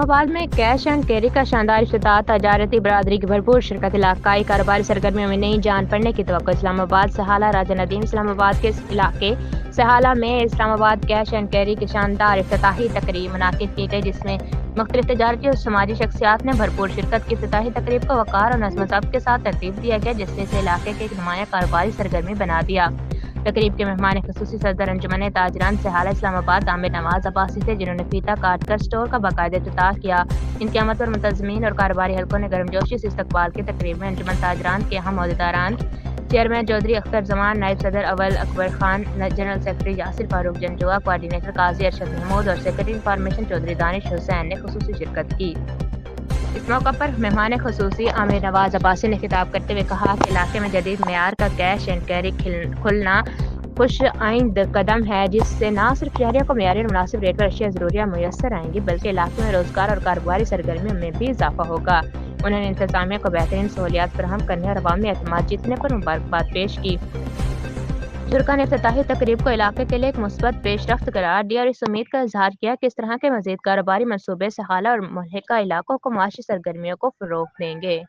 اسلام آباد میں cash and carry کا شاندار افتتاح، تجارتی برادری کی بھرپور شرکت، علاقائی کاروباری سرگرمیوں میں نئی جان پڑنے کی توقع۔ اسلام آباد سہالہ راجہ ندیم اسلام آباد کے علاقے سہالہ میں اسلام آباد کیش اینڈ کیری کی شاندار افتتاحی تقریب منعقد کی گئی، جس میں مختلف تجارتی اور سماجی شخصیات نے بھرپور شرکت کی۔ افتتاحی تقریب کو وقار اور نظم و ضبط کے ساتھ ترتیب دیا گیا، جس نے اسے علاقے کے ایک نمایاں کاروباری سرگرمی بنا دیا۔ تقریب کے مہمان خصوصی صدر انجمن تاجران سہالہ اسلام آباد عامر نواز عباسی تھے، جنہوں نے فیتا کاٹ کر اسٹور کا باقاعدہ افتتاح کیا۔ ان قیامت پر منتظمین اور کاروباری حلقوں نے گرمجوشی سے استقبال کی۔ تقریب میں انجمن تاجران کے اہم عہدیداران، چیئرمین چودھری اختر زمان، نائب صدر اول اکبر خان، جنرل سیکرٹری یاسر فاروق جنجوعہ، کوآرڈینیٹر قاضی ارشد محمود اور سیکرٹری انفارمیشن چودھری دانش حسین نے خصوصی شرکت کی۔ اس موقع پر مہمان خصوصی عامر نواز عباسی نے خطاب کرتے ہوئے کہا کہ علاقے میں جدید معیار کا کیش اینڈ کیری کھلنا خوش آئند قدم ہے، جس سے نہ صرف شہریوں کو معیاری اور مناسب ریٹ پر اشیاء ضروریہ میسر آئیں گی، بلکہ علاقے میں روزگار اور کاروباری سرگرمیوں میں بھی اضافہ ہوگا۔ انہوں نے انتظامیہ کو بہترین سہولیات فراہم کرنے اور عوامی اعتماد جیتنے پر مبارکباد پیش کی۔ شرکا نے افتتاحی تقریب کو علاقے کے لیے ایک مثبت پیش رفت قرار دیا اور اس امید کا اظہار کیا کہ اس طرح کے مزید کاروباری منصوبے سہالہ اور ملحقہ علاقوں کو معاشی سرگرمیوں کو فروغ دیں گے۔